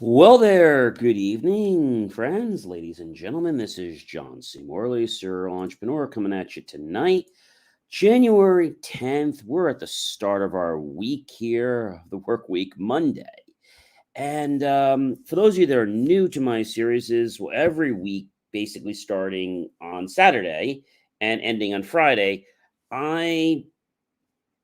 Well, there. Good evening, friends, ladies and gentlemen. This is John C. Morley, serial entrepreneur, coming at you tonight, January 10th. We're at the start of our week here, the work week, Monday. And for those of you that are new to my series, every week, basically starting on Saturday and ending on Friday, I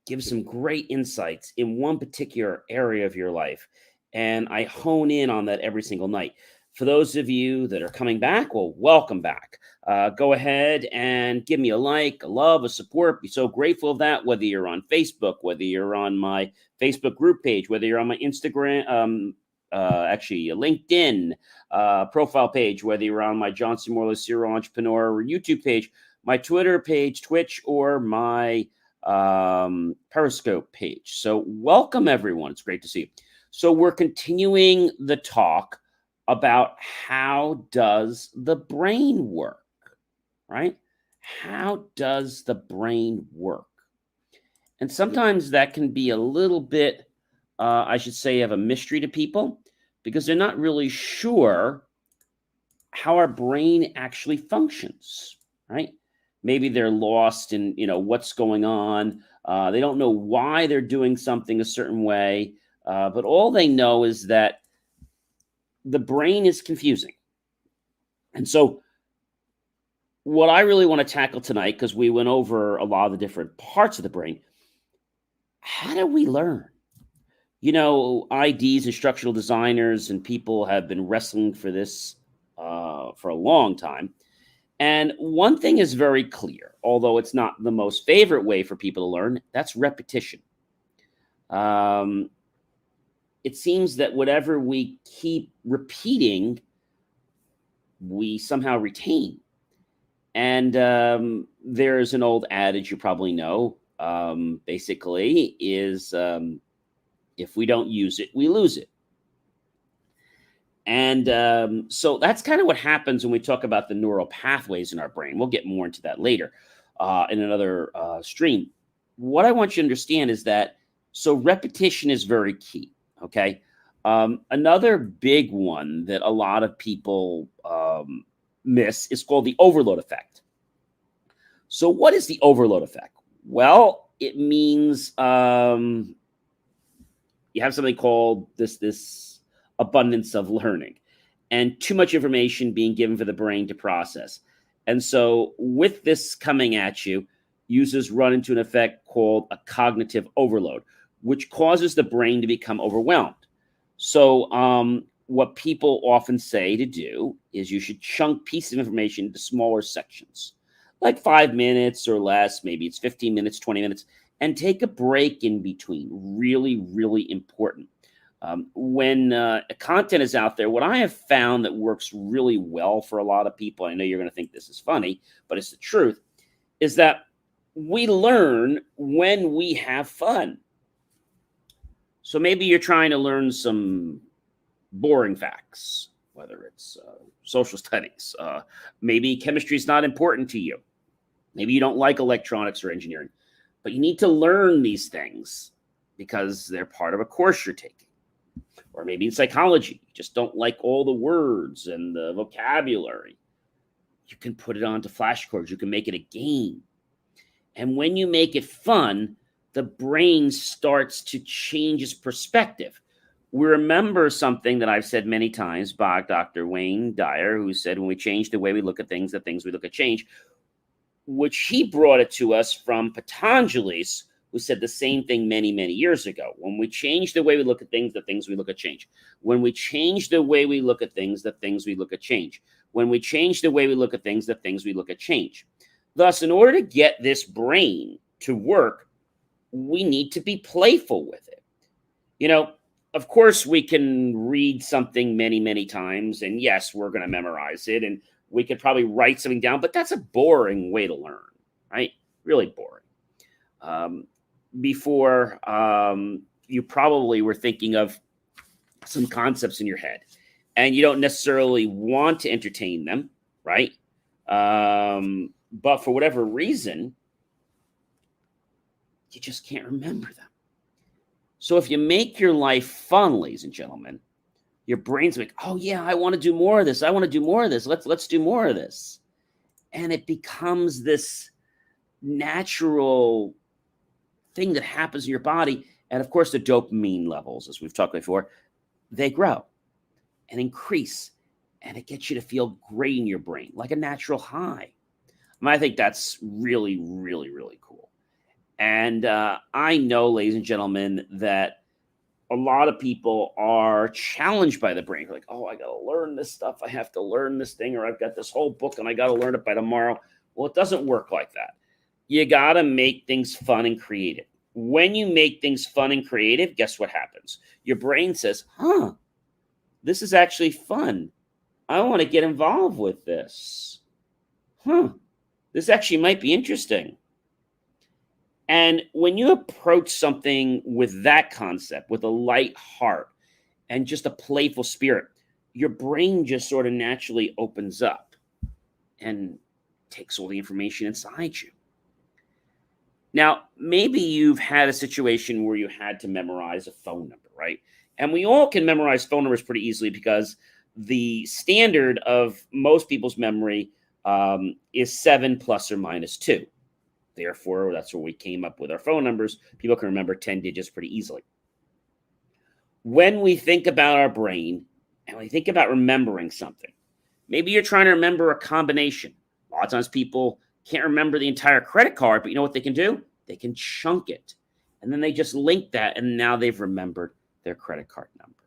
give some great insights in one particular area of your life. And I hone in on that every single night. For those of you that are coming back, well, welcome back. Go ahead and give me a like, a love, a support. Be so grateful of that, whether you're on Facebook, whether you're on my Facebook group page, whether you're on my Instagram, actually a LinkedIn profile page, whether you're on my John C. Morley Serial Entrepreneur YouTube page, my Twitter page, Twitch, or my Periscope page. So welcome everyone. It's great to see you. So we're continuing the talk about how does the brain work, right? How does the brain work? And sometimes that can be a little bit, I should say, of a mystery to people because they're not really sure how our brain actually functions, right? Maybe they're lost in, what's going on. They don't know why they're doing something a certain way, but all they know is that the brain is confusing. And so, what I really want to tackle tonight, because we went over a lot of the different parts of the brain, how do we learn? IDs, instructional designers, and people have been wrestling for this for a long time. And one thing is very clear, although it's not the most favorite way for people to learn, that's repetition. It seems that whatever we keep repeating, we somehow retain. And there's an old adage you probably know, basically, is if we don't use it, we lose it. And so that's kind of what happens when we talk about the neural pathways in our brain. We'll get more into that later in another stream. What I want you to understand is that repetition is very key. Okay. Another big one that a lot of people miss is called the overload effect. So what is the overload effect? Well, it means you have something called this abundance of learning and too much information being given for the brain to process. And so with this coming at you, users run into an effect called a cognitive overload, which causes the brain to become overwhelmed. So what people often say to do is you should chunk pieces of information into smaller sections, like 5 minutes or less, maybe it's 15 minutes, 20 minutes, and take a break in between. Really, really important. When content is out there, what I have found that works really well for a lot of people, I know you're going to think this is funny, but it's the truth, is that we learn when we have fun. So maybe you're trying to learn some boring facts, whether it's social studies. Maybe chemistry is not important to you. Maybe you don't like electronics or engineering, but you need to learn these things because they're part of a course you're taking. Or maybe in psychology, you just don't like all the words and the vocabulary. You can put it onto flashcards. You can make it a game. And when you make it fun, the brain starts to change its perspective. We remember something that I've said many times by Dr. Wayne Dyer, who said, when we change the way we look at things, the things we look at change, which he brought it to us from Patanjali's, who said the same thing many, many years ago. When we change the way we look at things, the things we look at change. When we change the way we look at things, the things we look at change. When we change the way we look at things, the things we look at change. Thus, in order to get this brain to work, we need to be playful with it. Of course, we can read something many, many times, and yes, we're going to memorize it, and we could probably write something down, but that's a boring way to learn, right? Really boring. Before you probably were thinking of some concepts in your head and you don't necessarily want to entertain them, right? But for whatever reason, you just can't remember them. So if you make your life fun, ladies and gentlemen, your brain's like, oh yeah, I want to do more of this. I want to do more of this. Let's do more of this. And it becomes this natural thing that happens in your body. And of course, the dopamine levels, as we've talked before, they grow and increase. And it gets you to feel great in your brain, like a natural high. And I think that's really, really, really cool. And I know, ladies and gentlemen, that a lot of people are challenged by the brain. They're like, oh, I got to learn this stuff. I have to learn this thing, or I've got this whole book and I got to learn it by tomorrow. Well, it doesn't work like that. You got to make things fun and creative. When you make things fun and creative, guess what happens? Your brain says, this is actually fun. I want to get involved with this. This actually might be interesting. And when you approach something with that concept, with a light heart and just a playful spirit, your brain just sort of naturally opens up and takes all the information inside you. Now, maybe you've had a situation where you had to memorize a phone number, right? And we all can memorize phone numbers pretty easily because the standard of most people's memory is 7 plus or minus 2. Therefore, that's where we came up with our phone numbers. People can remember 10 digits pretty easily. When we think about our brain and we think about remembering something, maybe you're trying to remember a combination. A lot of times people can't remember the entire credit card, but you know what they can do? They can chunk it. And then they just link that, and now they've remembered their credit card number.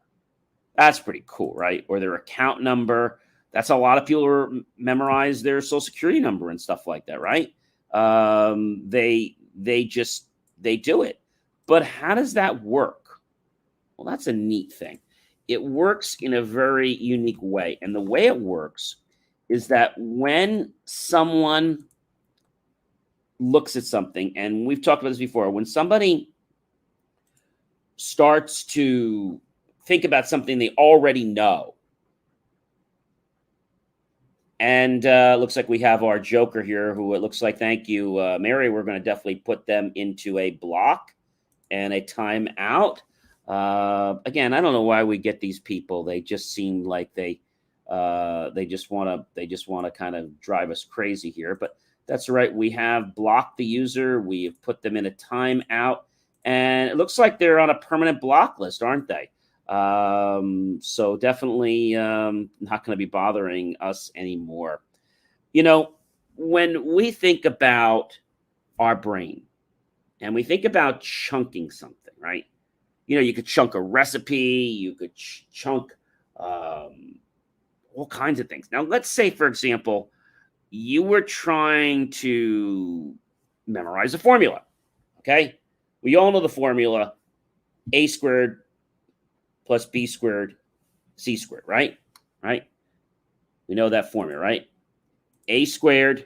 That's pretty cool, right? Or their account number. That's how a lot of people memorize their social security number and stuff like that, right? They do it. But how does that work? Well, that's a neat thing. It works in a very unique way. And the way it works is that when someone looks at something, and we've talked about this before, when somebody starts to think about something they already know, and looks like we have our joker here, who it looks like, thank you, Mary. We're going to definitely put them into a block and a timeout. Again, I don't know why we get these people. They just seem like they just want to kind of drive us crazy here. But that's right. We have blocked the user. We have put them in a timeout, and it looks like they're on a permanent block list, aren't they? So definitely not going to be bothering us anymore. You know, when we think about our brain and we think about chunking something, right? You know, you could chunk a recipe, you could chunk all kinds of things. Now, let's say, for example, you were trying to memorize a formula, okay? We all know the formula, a squared plus b squared, c squared, right? Right? We know that formula, right? A squared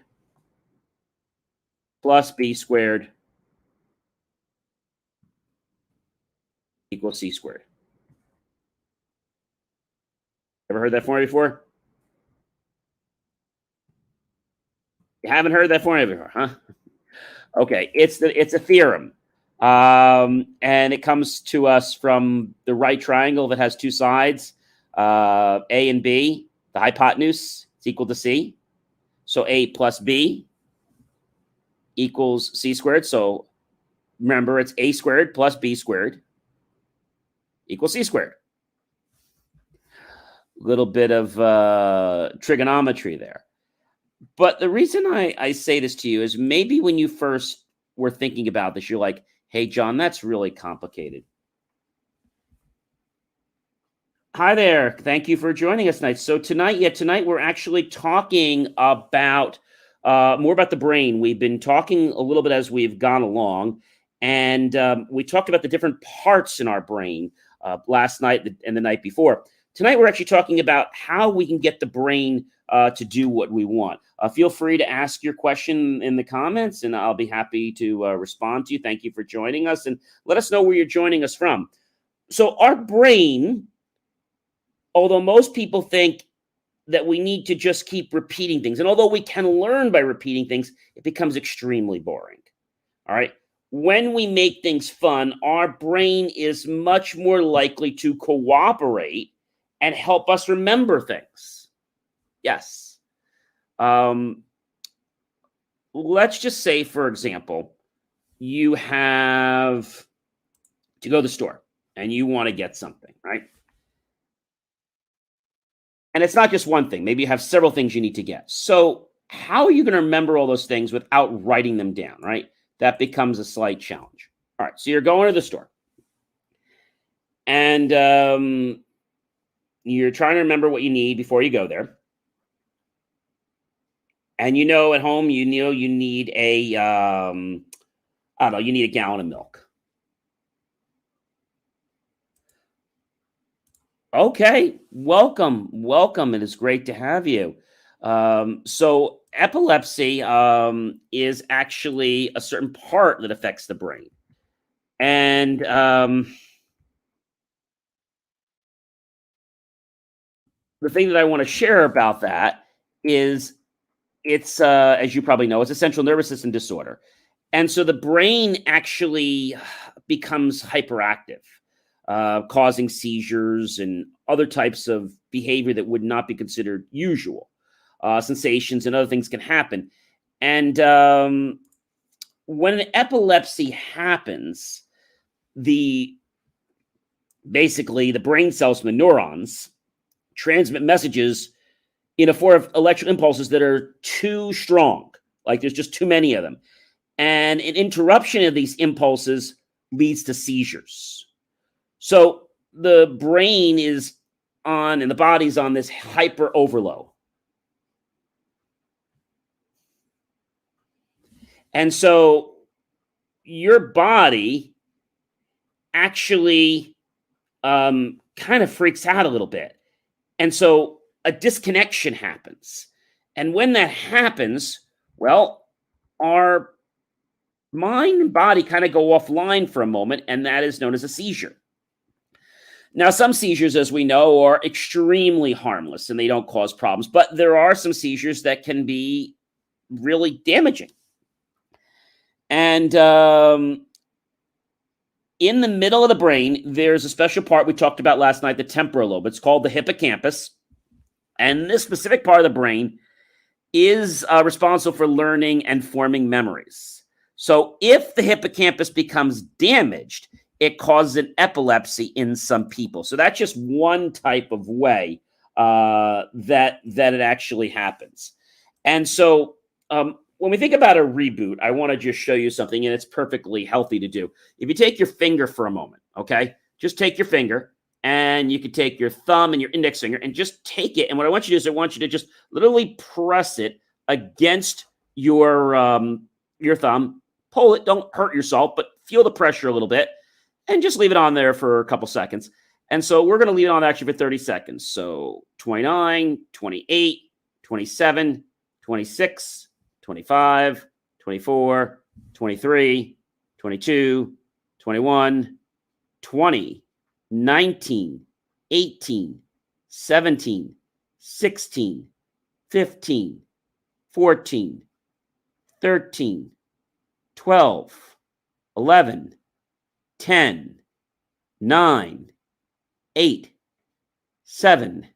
plus b squared equals c squared. Ever heard that formula before? You haven't heard that formula before, huh? Okay, it's a theorem. And it comes to us from the right triangle that has two sides, A and B. The hypotenuse is equal to C. So A plus B equals C squared. So remember, it's A squared plus B squared equals C squared. Little bit of trigonometry there. But the reason I say this to you is maybe when you first were thinking about this, you're like, hey, John, that's really complicated. Hi there. Thank you for joining us tonight. So tonight we're actually talking about more about the brain. We've been talking a little bit as we've gone along, and we talked about the different parts in our brain last night and the night before. Tonight we're actually talking about how we can get the brain to do what we want. Feel free to ask your question in the comments, and I'll be happy to respond to you. Thank you for joining us, and let us know where you're joining us from. So our brain, although most people think that we need to just keep repeating things, and although we can learn by repeating things, it becomes extremely boring. All right. When we make things fun, our brain is much more likely to cooperate and help us remember things. Yes. Let's just say, for example, you have to go to the store and you want to get something, right? And it's not just one thing. Maybe you have several things you need to get. So how are you going to remember all those things without writing them down, right? That becomes a slight challenge. All right. So you're going to the store and you're trying to remember what you need before you go there. And at home, you need a, I don't know, you need a gallon of milk. Okay, welcome. It is great to have you. So epilepsy is actually a certain part that affects the brain, and the thing that I want to share about that is it's, as you probably know, it's a central nervous system disorder, and so the brain actually becomes hyperactive, causing seizures and other types of behavior that would not be considered usual. Sensations and other things can happen. And when an epilepsy happens, basically the brain cells from the neurons transmit messages in a form of electrical impulses that are too strong. Like there's just too many of them. And an interruption of these impulses leads to seizures. So the brain is on, and the body's on this hyper overload. And so your body actually kind of freaks out a little bit. And so a disconnection happens. And when that happens, well, our mind and body kind of go offline for a moment, and that is known as a seizure. Now, some seizures, as we know, are extremely harmless and they don't cause problems, but there are some seizures that can be really damaging. And in the middle of the brain, there's a special part we talked about last night, the temporal lobe. It's called the hippocampus. And this specific part of the brain is responsible for learning and forming memories. So if the hippocampus becomes damaged, it causes an epilepsy in some people. So that's just one type of way that it actually happens. And so when we think about a reboot, I want to just show you something, and it's perfectly healthy to do. If you take your finger for a moment, okay, just take your finger, and you could take your thumb and your index finger and just take it. And what I want you to do is I want you to just literally press it against your thumb, pull it, don't hurt yourself, but feel the pressure a little bit, and just leave it on there for a couple seconds. And so we're going to leave it on actually for 30 seconds. So 29, 28, 27, 26, 25, 24, 23, 22, 21, 20, 19, 18, 17, 16, 15, 14, 13, 12, 11, 10, 9, 8, 7,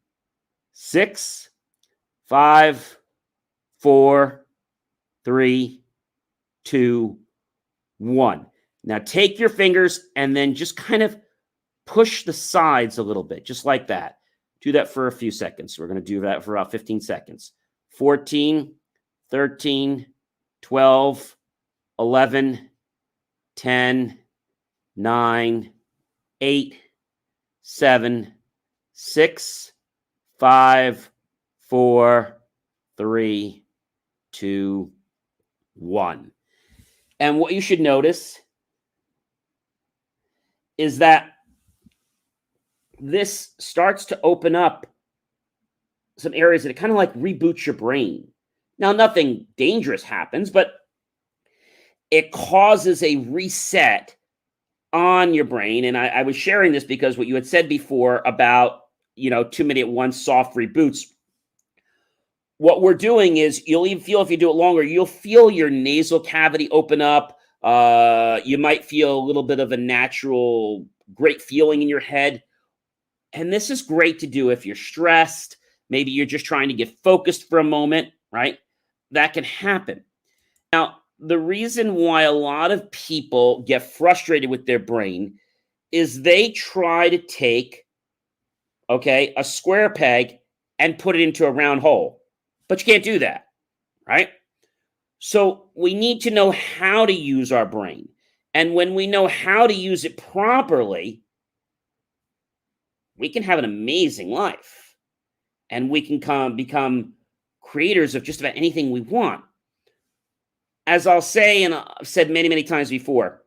6, 5, 4, 3, 2, 1. Now take your fingers and then just kind of push the sides a little bit, just like that. Do that for a few seconds. We're going to do that for about 15 seconds. 14, 13, 12, 11, 10, 9, 8, 7, 6, 5, 4, 3, 2, 1. And what you should notice is that this starts to open up some areas that it kind of like reboots your brain. Now, nothing dangerous happens, but it causes a reset on your brain. And I was sharing this because what you had said before about, too many at once soft reboots. What we're doing is you'll even feel, if you do it longer, you'll feel your nasal cavity open up. You might feel a little bit of a natural great feeling in your head. And this is great to do if you're stressed. Maybe you're just trying to get focused for a moment, right? That can happen. Now, the reason why a lot of people get frustrated with their brain is they try to take, okay, a square peg and put it into a round hole. But you can't do that, right? So we need to know how to use our brain. And when we know how to use it properly, we can have an amazing life. And we can become creators of just about anything we want. As I'll say, and I've said many, many times before,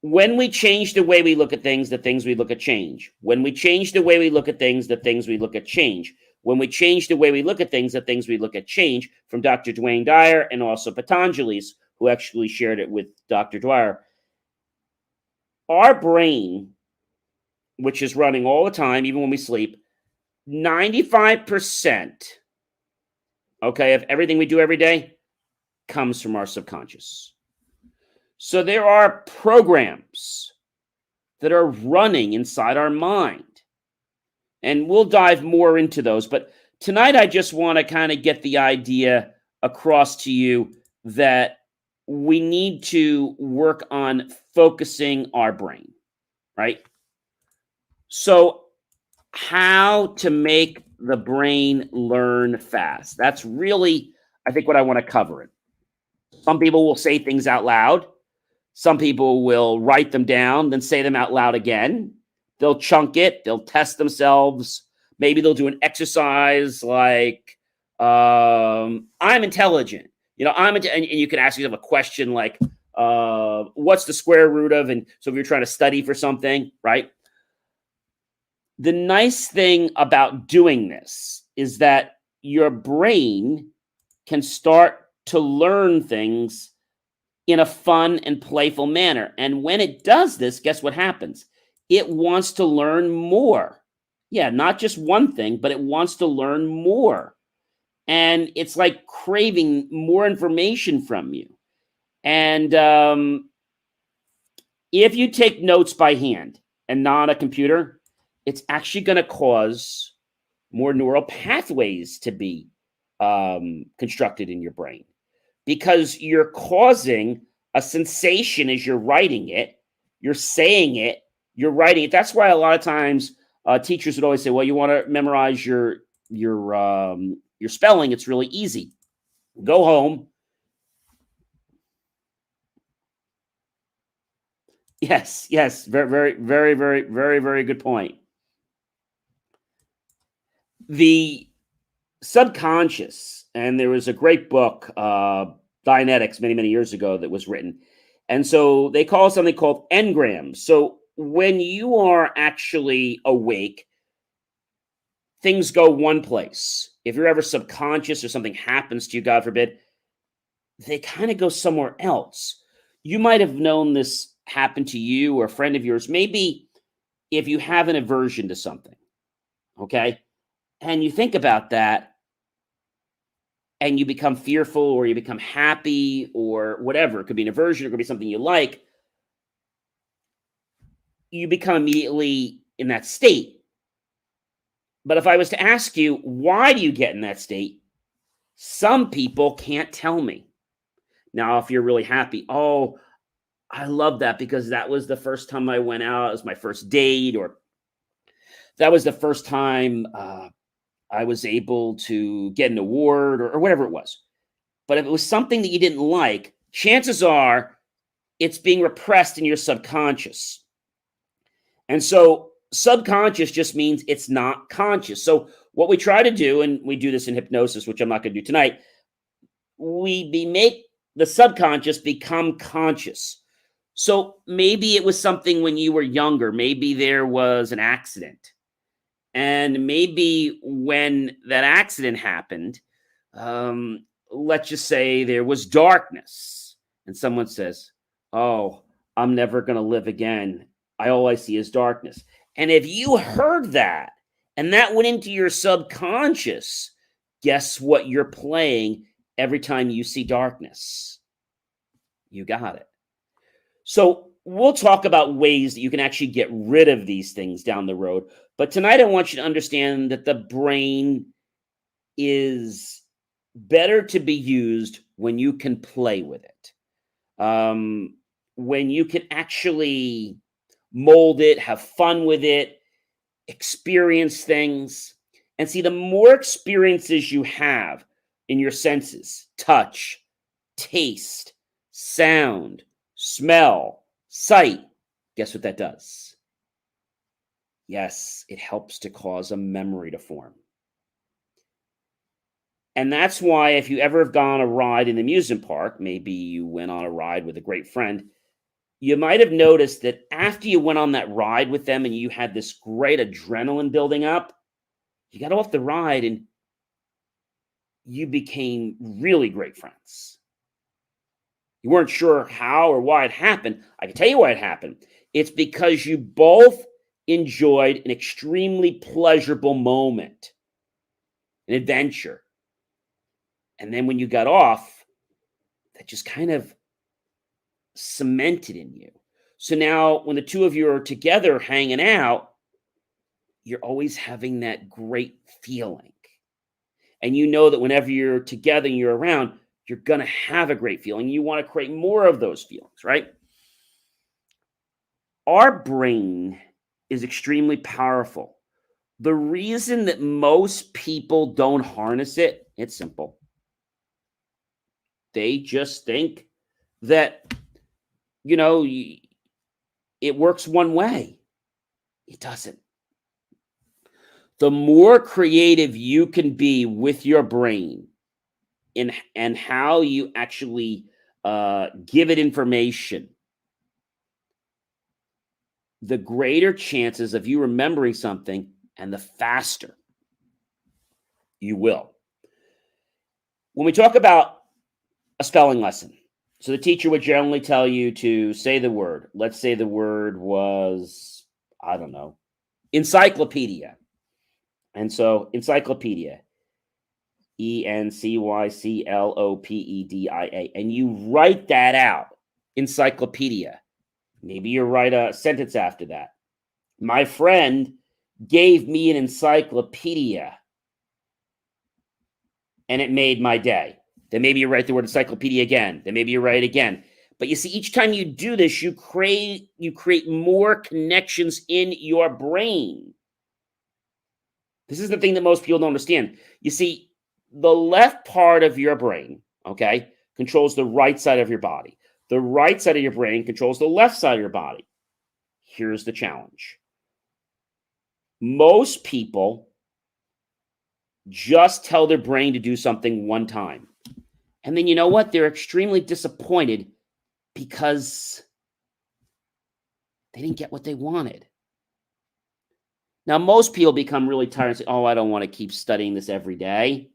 when we change the way we look at things, the things we look at change. When we change the way we look at things, the things we look at change. When we change the way we look at things, the things we look at change, from Dr. Dwayne Dyer and also Patanjali's, who actually shared it with Dr. Dwyer. Our brain, which is running all the time, even when we sleep, 95%, okay, of everything we do every day comes from our subconscious. So there are programs that are running inside our mind. And we'll dive more into those. But tonight, I just want to kind of get the idea across to you that we need to work on focusing our brain, right? So how to make the brain learn fast. That's really, I think, what I want to cover it. Some people will say things out loud. Some people will write them down, then say them out loud again. They'll chunk it. They'll test themselves. Maybe they'll do an exercise like, I'm intelligent. And you can ask yourself a question like, what's the square root of? And so if you're trying to study for something, right? The nice thing about doing this is that your brain can start to learn things in a fun and playful manner. And when it does this, guess what happens? It wants to learn more. Yeah, not just one thing, but it wants to learn more. And it's like craving more information from you. And if you take notes by hand and not on a computer, it's actually going to cause more neural pathways to be constructed in your brain, because you're causing a sensation as you're writing it, you're saying it, you're writing it. That's why a lot of times teachers would always say, well, you want to memorize your spelling. It's really easy. Go home. Yes. Very, very, very, very, very, very good point. The subconscious, and there was a great book, Dianetics, many, many years ago that was written. And so they call something called engrams. So when you are actually awake, things go one place. If you're ever subconscious or something happens to you, God forbid, they kind of go somewhere else. You might have known this happened to you or a friend of yours. Maybe if you have an aversion to something, okay, and you think about that, and you become fearful or you become happy or whatever. It could be an aversion. It could be something you like. You become immediately in that state. But if I was to ask you, why do you get in that state? Some people can't tell me. Now, if you're really happy, oh, I love that because that was the first time I went out. It was my first date, or that was the first time I was able to get an award or whatever it was. But if it was something that you didn't like, chances are it's being repressed in your subconscious. And so subconscious just means it's not conscious. So what we try to do, and we do this in hypnosis, which I'm not going to do tonight, we make the subconscious become conscious. So maybe it was something when you were younger. Maybe there was an accident. And maybe when that accident happened, let's just say there was darkness. And someone says, oh, I'm never going to live again. All I see is darkness. And if you heard that, and that went into your subconscious, guess what you're playing every time you see darkness? You got it. So we'll talk about ways that you can actually get rid of these things down the road. But tonight, I want you to understand that the brain is better to be used when you can play with it, when you can actually mold it, have fun with it, experience things. And see, the more experiences you have in your senses, touch, taste, sound, smell, sight, guess what that does? Yes, it helps to cause a memory to form. And that's why if you ever have gone a ride in the amusement park, maybe you went on a ride with a great friend, you might have noticed that after you went on that ride with them and you had this great adrenaline building up, you got off the ride and you became really great friends. You weren't sure how or why it happened. I can tell you why it happened. It's because you both enjoyed an extremely pleasurable moment, an adventure. And then when you got off, that just kind of cemented in you. So now when the two of you are together hanging out, you're always having that great feeling. And you know that whenever you're together and you're around, you're going to have a great feeling. You want to create more of those feelings, right? Our brain is extremely powerful. The reason that most people don't harness it, it's simple. They just think that, it works one way. It doesn't. The more creative you can be with your brain and how you actually give it information, the greater chances of you remembering something and the faster you will. When we talk about a spelling lesson, so the teacher would generally tell you to say the word. Let's say the word was, I don't know, encyclopedia. And so encyclopedia, encyclopedia, and you write that out, encyclopedia. Maybe you write a sentence after that. My friend gave me an encyclopedia, and it made my day. Then maybe you write the word encyclopedia again. Then maybe you write it again. But you see, each time you do this, you create more connections in your brain. This is the thing that most people don't understand. You see, the left part of your brain, okay, controls the right side of your body. The right side of your brain controls the left side of your body. Here's the challenge. Most people just tell their brain to do something one time. And then you know what? They're extremely disappointed because they didn't get what they wanted. Now, most people become really tired and say, oh, I don't want to keep studying this every day.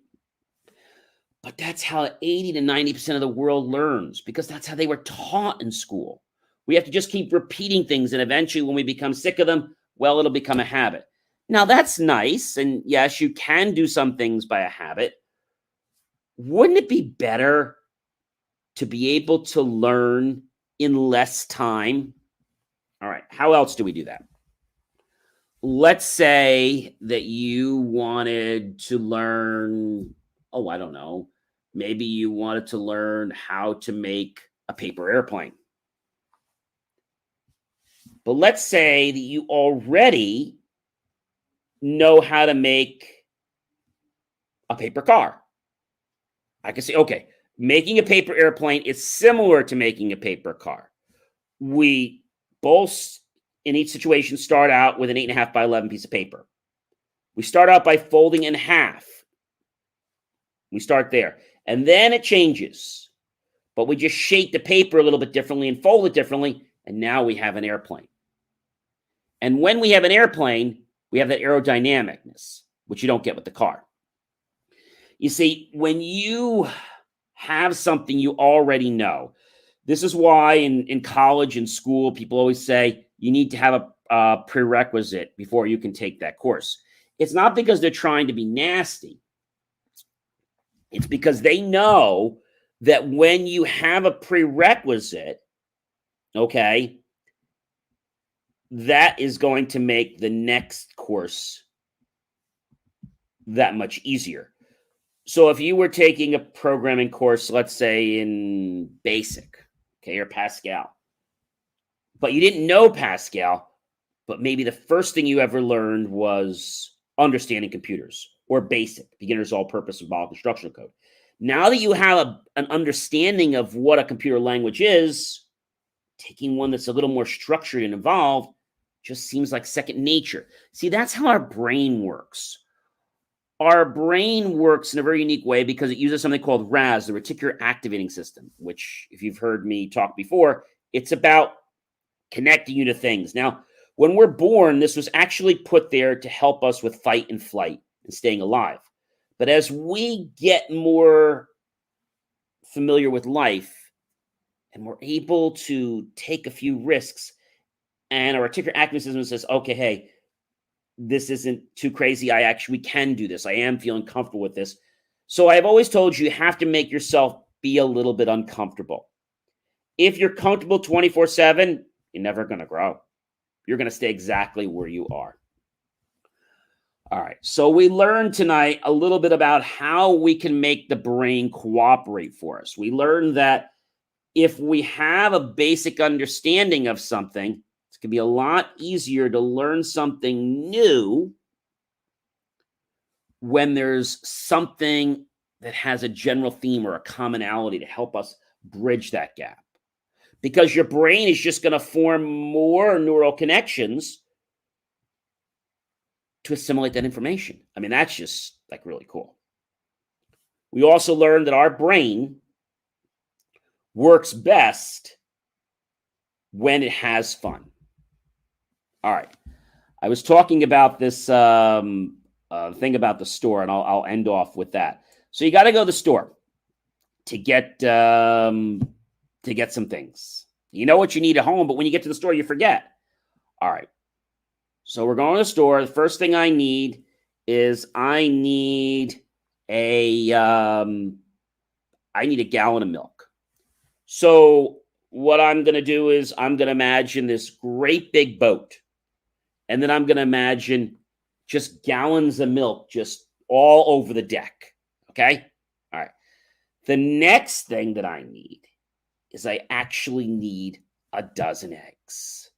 But that's how 80 to 90% of the world learns, because that's how they were taught in school. We have to just keep repeating things, and eventually when we become sick of them, well, it'll become a habit. Now, that's nice, and yes, you can do some things by a habit. Wouldn't it be better to be able to learn in less time? All right, how else do we do that? Let's say that you wanted to learn, oh, I don't know, maybe you wanted to learn how to make a paper airplane. But let's say that you already know how to make a paper car. I can say, okay, making a paper airplane is similar to making a paper car. We both, in each situation, start out with an 8.5 by 11 piece of paper. We start out by folding in half. We start there. And then it changes. But we just shape the paper a little bit differently and fold it differently. And now we have an airplane. And when we have an airplane, we have that aerodynamicness, which you don't get with the car. You see, when you have something you already know, this is why in college and school, people always say you need to have a prerequisite before you can take that course. It's not because they're trying to be nasty. It's because they know that when you have a prerequisite, okay, that is going to make the next course that much easier. So if you were taking a programming course, let's say in BASIC, okay, or Pascal, but you didn't know Pascal, but maybe the first thing you ever learned was understanding computers or BASIC, beginner's all-purpose symbolic instructional code. Now that you have an understanding of what a computer language is, taking one that's a little more structured and involved just seems like second nature. See, that's how our brain works. Our brain works in a very unique way because it uses something called RAS, the reticular activating system, which, if you've heard me talk before, it's about connecting you to things. Now, when we're born, this was actually put there to help us with fight and flight and staying alive. But as we get more familiar with life and we're able to take a few risks, and our reticular activating system says, okay, hey, this isn't too crazy. We can do this. I am feeling comfortable with this. So I've always told you have to make yourself be a little bit uncomfortable. If you're comfortable 24/7, you're never going to grow. You're going to stay exactly where you are. All right. So we learned tonight a little bit about how we can make the brain cooperate for us. We learned that if we have a basic understanding of something, it's going to be a lot easier to learn something new when there's something that has a general theme or a commonality to help us bridge that gap. Because your brain is just going to form more neural connections to assimilate that information. I mean, that's just like really cool. We also learned that our brain works best when it has fun. All right. I was talking about this thing about the store, and I'll end off with that. So you got to go to the store to get some things. You know what you need at home, but when you get to the store, you forget. All right. So we're going to the store. The first thing I need is I need a gallon of milk. So what I'm going to do is I'm going to imagine this great big boat. And then I'm going to imagine just gallons of milk just all over the deck. Okay? All right. The next thing that I need is I actually need a dozen eggs.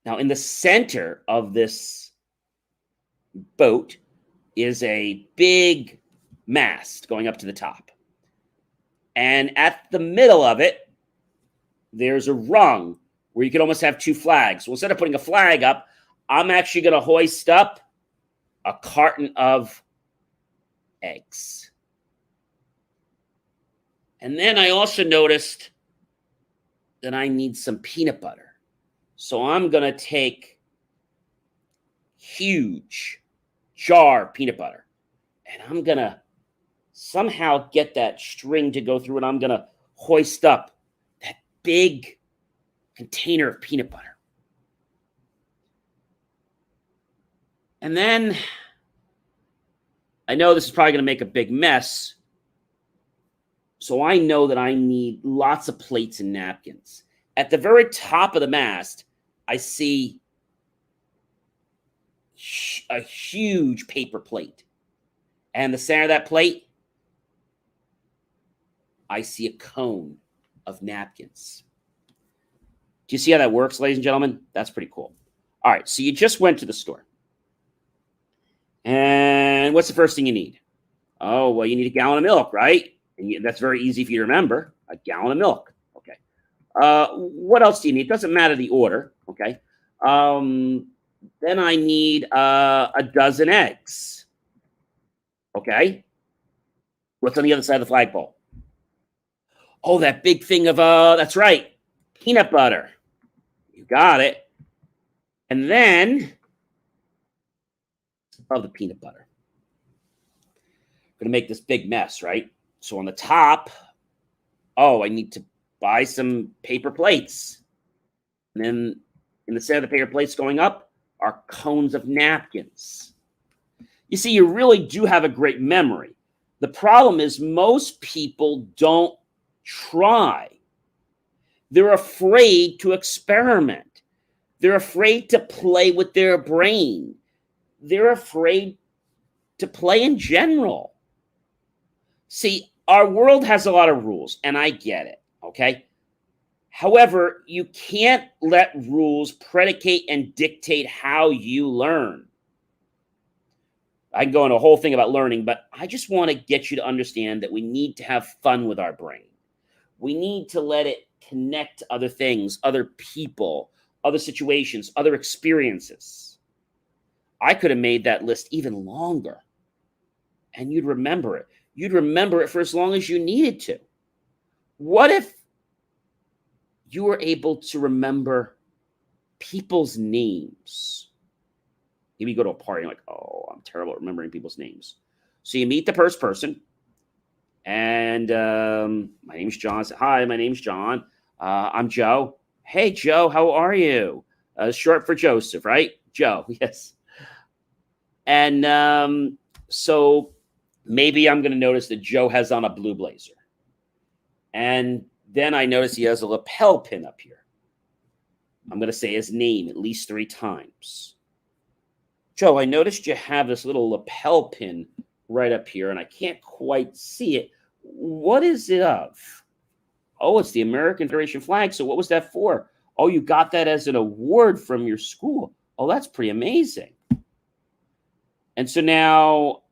Now, in the center of this boat is a big mast going up to the top. And at the middle of it, there's a rung where you can almost have two flags. So instead of putting a flag up, I'm actually going to hoist up a carton of eggs. And then I also noticed that I need some peanut butter. So I'm going to take huge jar of peanut butter, and I'm going to somehow get that string to go through, and I'm going to hoist up that big container of peanut butter. And then I know this is probably going to make a big mess, so I know that I need lots of plates and napkins. At the very top of the mast, I see a huge paper plate. And the center of that plate, I see a cone of napkins. Do you see how that works, ladies and gentlemen? That's pretty cool. All right, so you just went to the store. And what's the first thing you need? Oh, well, you need a gallon of milk, right? And that's very easy for you to remember, a gallon of milk. Okay. What else do you need? It doesn't matter the order, okay? Then I need a dozen eggs. Okay. What's on the other side of the flagpole? Oh, that big thing of, that's right, peanut butter. You got it. And then, of the peanut butter. I'm going to make this big mess, right? So on the top, I need to buy some paper plates. And then in the center of the paper plates going up are cones of napkins. You see, you really do have a great memory. The problem is most people don't try. They're afraid to experiment. They're afraid to play with their brain. They're afraid to play in general. See, our world has a lot of rules, and I get it, okay? However, you can't let rules predicate and dictate how you learn. I can go into a whole thing about learning, but I just want to get you to understand that we need to have fun with our brain. We need to let it connect to other things, other people, other situations, other experiences. I could have made that list even longer, and you'd remember it. You'd remember it for as long as you needed to. What if you were able to remember people's names? Maybe you go to a party and you're like, oh, I'm terrible at remembering people's names. So you meet the first person, and my name's John. Hi, my name's John. I'm Joe. Hey, Joe, how are you? Short for Joseph, right? Joe, yes. And so maybe I'm going to notice that Joe has on a blue blazer. And then I notice he has a lapel pin up here. I'm going to say his name at least 3 times. Joe, I noticed you have this little lapel pin right up here, and I can't quite see it. What is it of? Oh, it's the American Federation flag. So what was that for? Oh, you got that as an award from your school. Oh, that's pretty amazing. And so now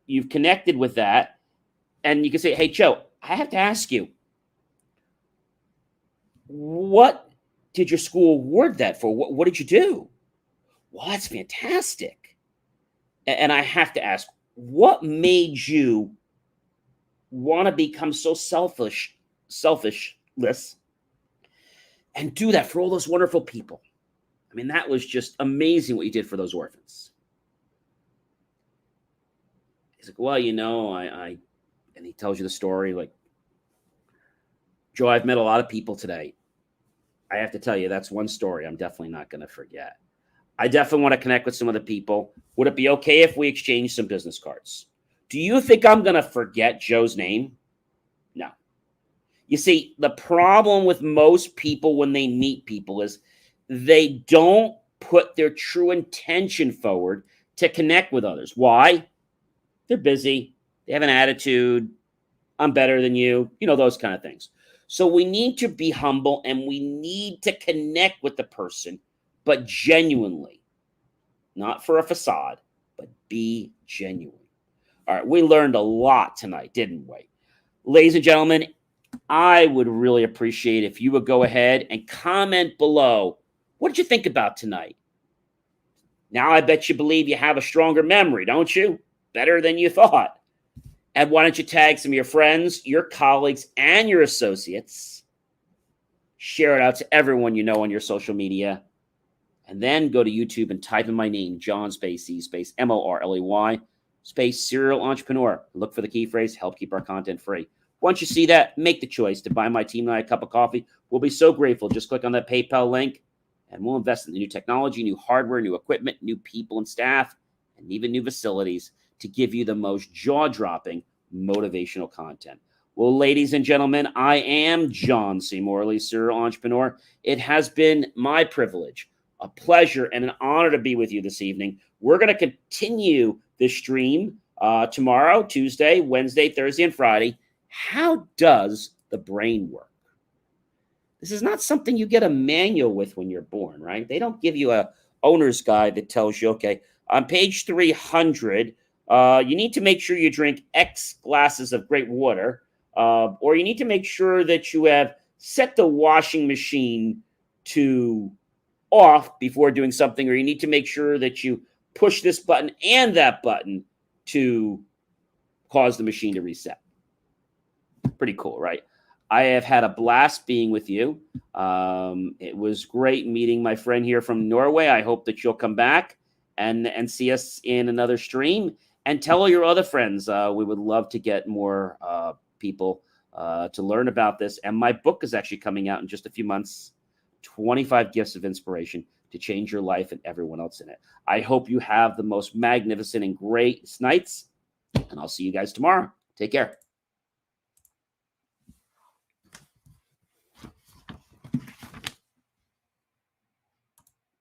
you've connected with that, and you can say, hey, Joe, I have to ask you, what did your school award that for? What did you do? Well, that's fantastic. And I have to ask, what made you want to become so selfishless, and do that for all those wonderful people? I mean, that was just amazing what you did for those orphans. He's like, well, and he tells you the story, like, Joe, I've met a lot of people today. I have to tell you, that's one story I'm definitely not going to forget. I definitely want to connect with some of the people. Would it be okay if we exchange some business cards? Do you think I'm going to forget Joe's name? No. You see, the problem with most people when they meet people is they don't put their true intention forward to connect with others. Why? They're busy. They have an attitude. I'm better than you. Those kind of things. So we need to be humble, and we need to connect with the person, but genuinely. Not for a facade, but be genuine. All right, we learned a lot tonight, didn't we? Ladies and gentlemen, I would really appreciate if you would go ahead and comment below. What did you think about tonight? Now I bet you believe you have a stronger memory, don't you? Better than you thought. And why don't you tag some of your friends, your colleagues, and your associates? Share it out to everyone you know on your social media. And then go to YouTube and type in my name, John space C space Morley space serial entrepreneur. Look for the key phrase, help keep our content free. Once you see that, make the choice to buy my team and I a cup of coffee. We'll be so grateful. Just click on that PayPal link, and we'll invest in the new technology, new hardware, new equipment, new people and staff, and even new facilities to give you the most jaw-dropping motivational content. Well, ladies and gentlemen, I am John C. Morley, serial entrepreneur. It has been my privilege, a pleasure, and an honor to be with you this evening. We're going to continue this stream tomorrow, Tuesday, Wednesday, Thursday, and Friday. How does the brain work? This is not something you get a manual with when you're born, right? They don't give you a owner's guide that tells you, okay, on page 300, you need to make sure you drink X glasses of great water, or you need to make sure that you have set the washing machine to off before doing something, or you need to make sure that you push this button and that button to cause the machine to reset. Pretty cool, right? I have had a blast being with you. It was great meeting my friend here from Norway. I hope that you'll come back and see us in another stream, and tell all your other friends. We would love to get more people to learn about this. And my book is actually coming out in just a few months, 25 Gifts of Inspiration to Change Your Life and Everyone Else in It. I hope you have the most magnificent and great nights, and I'll see you guys tomorrow. Take care.